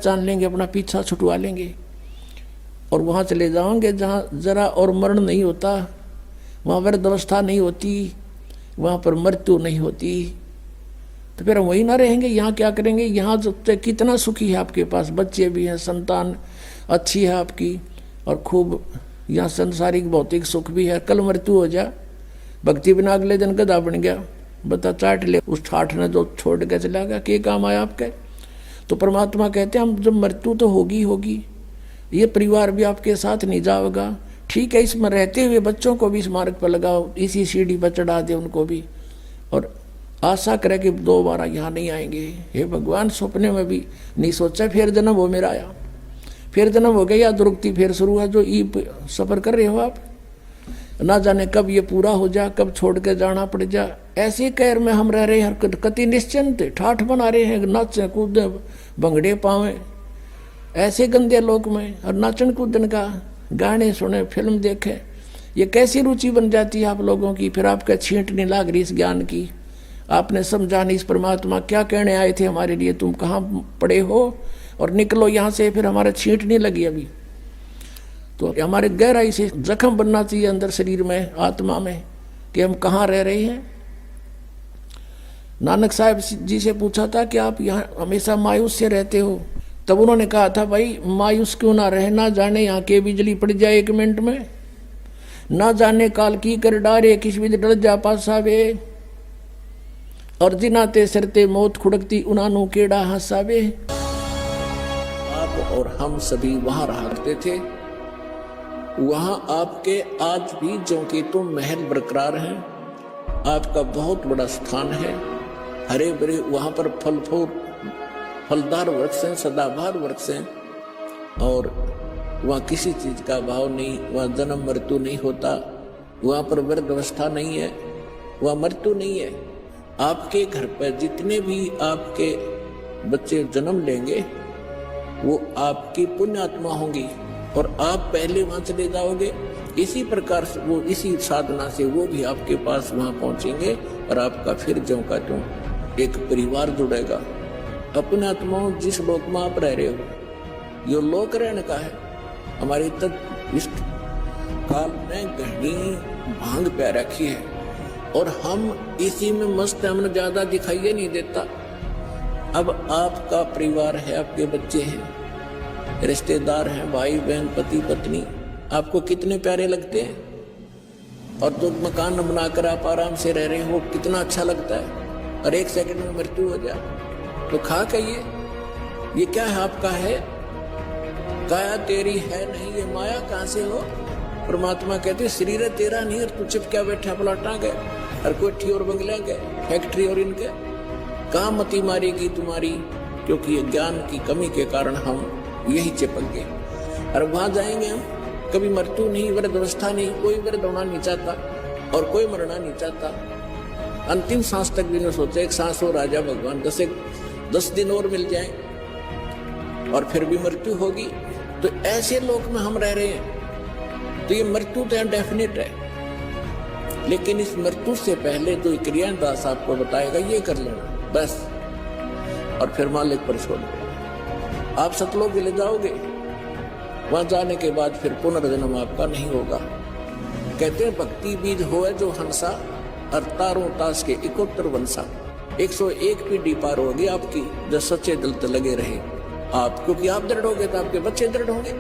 जान लेंगे, अपना पीछा छुटवा लेंगे और वहाँ चले जाओगे जहाँ जरा और मरण नहीं होता, वहाँ वृद्धावस्था नहीं होती, वहाँ पर मृत्यु नहीं होती। तो फिर हम वही ना रहेंगे, यहाँ क्या करेंगे? यहाँ तो कितना सुखी है, आपके पास बच्चे भी हैं, संतान अच्छी है आपकी, और खूब यहाँ संसारिक भौतिक सुख भी है। कल मृत्यु हो जा, भक्ति बिना अगले दिन गधा बन गया, बता चाट ले उस ठाठ ने जो छोड़ के चला गया, क्या काम आया आपके? तो परमात्मा कहते हैं हम जब मृत्यु तो होगी होगी, ये परिवार भी आपके साथ नहीं जाएगा, ठीक है, इसमें रहते हुए बच्चों को भी इस मार्ग पर लगाओ, इसी सीढ़ी पर चढ़ा दे उनको भी, और आशा करे कि दोबारा यहाँ नहीं आएंगे। हे भगवान, सपने में भी नहीं सोचा फिर जन्म हो मेरा आया, फिर जन्म हो गया, या दुरुक्ति फिर शुरू है जो ई सफ़र कर रहे हो आप, ना जाने कब ये पूरा हो जा, कब छोड़ के जाना पड़ जा। ऐसे कैर में हम रह रहे हैं, कति निश्चिंत ठाठ बना रहे हैं, नाचे कूदे भंगड़े पावे ऐसे गंदे लोक में, और नाचन कूदन का गाने सुने, फिल्म देखे, ये कैसी रुचि बन जाती है आप लोगों की। फिर आपका छींट नहीं लाग रही इस ज्ञान की, आपने समझा नहीं इस परमात्मा क्या कहने आए थे हमारे लिए, तुम कहाँ पड़े हो और निकलो यहाँ से, फिर हमारा छींट नहीं लगी अभी। तो हमारे गहराई से जख्म बनना चाहिए अंदर शरीर में, आत्मा में, कि हम कहाँ रह रहे हैं। नानक साहब जी से पूछा था कि आप यहाँ हमेशा मायूस से रहते हो, तब उन्होंने कहा था भाई मायूस क्यों ना रहे, ना जाने यहाँ के बिजली पड़ जाए 1 मिनट में, ना जाने काल की कर डारे किस भी डर जा पासावे, और जिनाते सरते मौत खुड़कती उनानू केड़ा हंसावे। आप और हम सभी वहां रहा करते थे, वहां आपके आज भी जो कि तुम महल बरकरार हैं, आपका बहुत बड़ा स्थान है, हरे भरे वहां पर फलदार वृक्ष हैं, सदाबहार वृक्ष हैं, और वहाँ किसी चीज का भाव नहीं, वहाँ जन्म मृत्यु नहीं होता, वहाँ पर वृद्धावस्था नहीं है, वहाँ मृत्यु नहीं है। आपके घर पर जितने भी आपके बच्चे जन्म लेंगे वो आपकी पुण्यात्मा होंगी, और आप पहले वहां चले जाओगे। इसी प्रकार से वो इसी साधना से वो भी आपके पास वहां पहुंचेंगे, और आपका फिर ज्यों का त्यों एक परिवार जुड़ेगा। अपने आत्माओं जिस लोक में आप रह रहे हो, ये लोक रहने का है। हमारी तक इस काल में गहनी भांग पे रखी है, और हम इसी में मस्त, हमने ज्यादा दिखाई नहीं देता। अब आपका परिवार है, आपके बच्चे हैं, रिश्तेदार हैं, भाई बहन, पति पत्नी, आपको कितने प्यारे लगते हैं, और जो मकान बनाकर आप आराम से रह रहे हो कितना अच्छा लगता है, और 1 सेकंड में मृत्यु हो जाए तो खा कहिए ये क्या है? आपका है, काया तेरी है नहीं, ये माया कहाँ से हो? परमात्मा कहते शरीर तेरा नहीं, और तू चिप क्या बैठा पलाटा गए, और कोठी और बंगला गए, फैक्ट्री और इनके कहाँ मती मारेगी तुम्हारी, क्योंकि ये ज्ञान की कमी के कारण हम यही चिपक गए। और वहां जाएंगे हम, कभी मृत्यु नहीं, वृद्धावस्था नहीं, कोई वृद्ध होना नहीं चाहता और कोई मरना नहीं चाहता। अंतिम सांस तक भी न सोचे, एक सांस हो राजा भगवान 10 दिन और मिल जाए और फिर भी मृत्यु होगी। तो ऐसे लोक में हम रह रहे हैं, तो ये मृत्यु तो डेफिनेट है, लेकिन इस मृत्यु से पहले जो क्रियाएं दास आपको बताएगा ये कर लेना बस, और फिर मालिक पर छोड़ दो। आप सतलोक ले जाओगे, वहां जाने के बाद फिर पुनर्जन्म आपका नहीं होगा। कहते हैं भक्ति बीज होए जो हंसा, और तारों ताश के 71 वंशा। 101 पीढ़ी पार होगी आपकी, जो सच्चे दिल से लगे रहे आप, क्योंकि आप दृढ़ होगे तो आपके बच्चे दृढ़ होंगे।